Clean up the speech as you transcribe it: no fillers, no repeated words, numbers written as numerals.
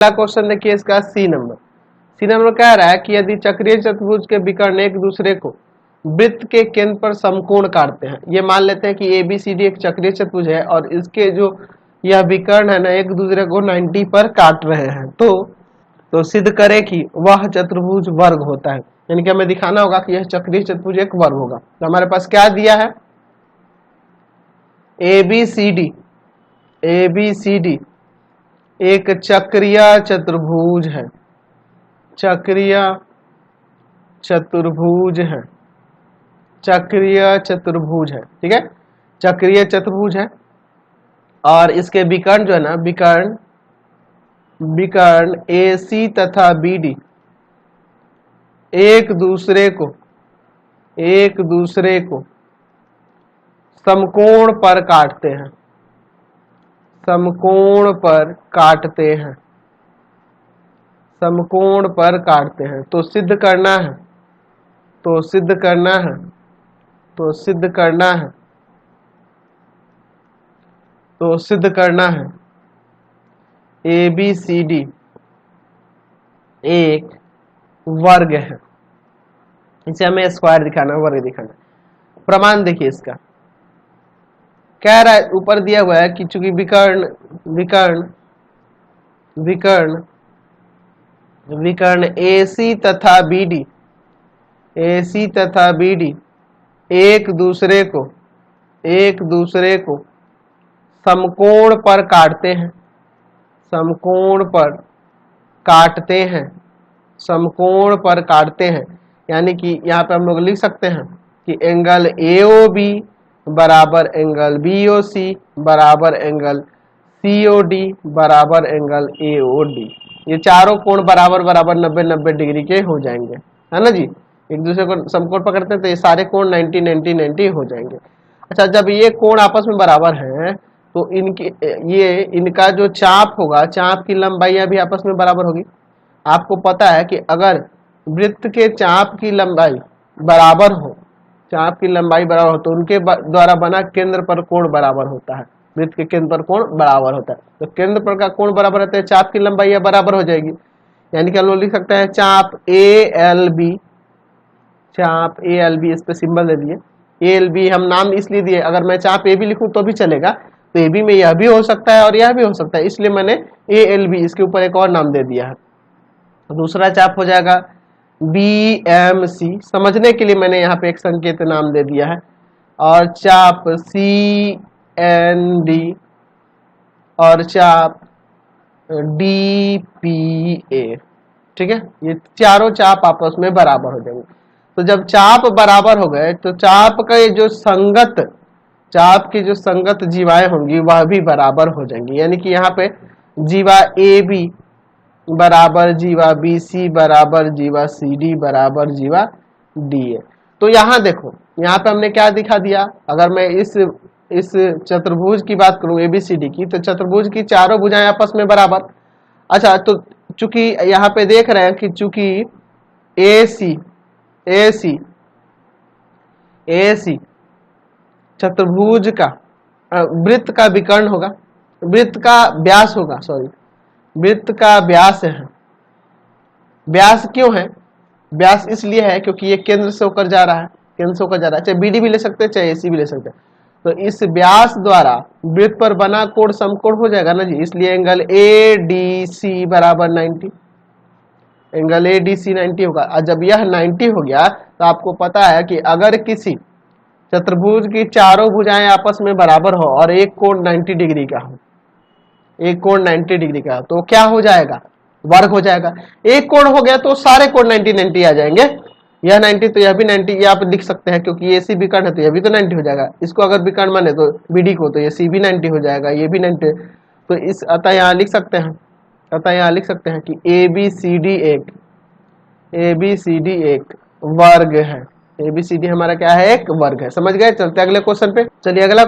अगला क्वेश्चन देखिए इसका सी नंबर कह रहा है कि यदि चक्रीय चतुर्भुज के विकर्ण एक दूसरे को वृत्त के केंद्र पर समकोण काटते हैं, ये मान लेते हैं कि ABCD एक चक्रीय चतुर्भुज है और इसके जो यह विकर्ण है ना एक दूसरे को 90 पर काट रहे हैं, तो सिद्ध करें कि वह चतुर्भुज वर्ग होता है। यानी कि हमें दिखाना होगा कि यह चक्रीय चतुर्भुज एक वर्ग होगा। तो हमारे पास क्या दिया है, ABCD एक चक्रीय चतुर्भुज है, चक्रीय चतुर्भुज है, ठीक है, चक्रीय चतुर्भुज है। और इसके विकर्ण जो है ना, विकर्ण AC तथा BD एक दूसरे को समकोण पर काटते हैं, तो सिद्ध करना है ABCD एक वर्ग है। इसे हमें स्क्वायर दिखाना, वर्ग दिखाना। प्रमाण देखिए इसका, कह रहा है ऊपर दिया हुआ है कि चूंकि विकर्ण AC तथा BD एक दूसरे को समकोण पर काटते हैं, यानी कि यहाँ पे हम लोग लिख सकते हैं कि एंगल AOB बराबर एंगल BOC बराबर एंगल COD बराबर एंगल AOD। ये चारों कोण बराबर 90 डिग्री के हो जाएंगे, है ना जी। एक दूसरे को समकोण पकड़ते हैं तो ये सारे कोण 90 हो जाएंगे। अच्छा, जब ये कोण आपस में बराबर हैं तो इनका जो चाप होगा, चाप की लंबाई भी आपस में बराबर होगी। आपको पता है कि अगर वृत्त के चाप की लंबाई बराबर हो तो उनके द्वारा बना केंद्र पर कोण बराबर होता है, वृत्त के केंद्र पर कोण बराबर होता है। तो केंद्र पर का कोण बराबर रहता है, चाप की लंबाई बराबर हो जाएगी। यानी कि हम लोग लिख सकते हैं चाप ALB, इस पे सिंबल दे दिए ALB। हम नाम इसलिए दिए, अगर मैं चाप AB लिखूं तो भी चलेगा, तो AB में यह भी हो सकता है और यह भी हो सकता है, इसलिए मैंने ALB इसके ऊपर एक और नाम दे दिया है। दूसरा चाप हो जाएगा BMC, समझने के लिए मैंने यहाँ पे एक संकेत नाम दे दिया है। और चाप CND और चाप DPA, ठीक है। ये चारों चाप आपस में बराबर हो जाएंगे। तो जब चाप बराबर हो गए तो चाप की जो संगत जीवाएं होंगी वह भी बराबर हो जाएंगी। यानी कि यहाँ पे जीवा AB बराबर जीवा BC बराबर जीवा CD बराबर जीवा DA। तो यहाँ देखो, यहाँ पे हमने क्या दिखा दिया, अगर मैं इस चतुर्भुज की बात करूं ABCD की, तो चतुर्भुज की चारों भुजाएं आपस में बराबर। अच्छा, तो चूंकि यहाँ पे देख रहे हैं कि चूंकि AC चतुर्भुज का वृत्त का विकर्ण होगा, वृत्त का व्यास है। व्यास क्यों है? व्यास इसलिए है क्योंकि ये केंद्र से होकर जा रहा है, चाहे BD भी ले सकते हैं चाहे AC भी ले सकते हैं। तो इस व्यास द्वारा वृत्त पर बना कोण समकोण हो जाएगा ना जी, इसलिए एंगल ADC बराबर 90, एंगल ADC 90 होगा। और जब यह 90 हो गया तो आपको पता है कि अगर किसी चतुर्भुज की चारों भुजाएं आपस में बराबर हो और एक कोण 90 डिग्री का हो, तो क्या हो जाएगा, वर्ग हो जाएगा। एक कोण हो गया तो सारे कोण 90 आ जाएंगे, यह 90 तो यह भी 90, ये आप लिख सकते हैं क्योंकि ये सी विकर्ण है तो यह भी तो 90 हो जाएगा। इसको अगर विकर्ण माने तो BD को, तो ये C भी 90 हो जाएगा, ये भी 90। तो इस अतः यहाँ लिख सकते हैं कि ABCD एक वर्ग है। ABCD हमारा क्या है, एक वर्ग है। समझ गए? चलते अगले क्वेश्चन पे। चलिए अगला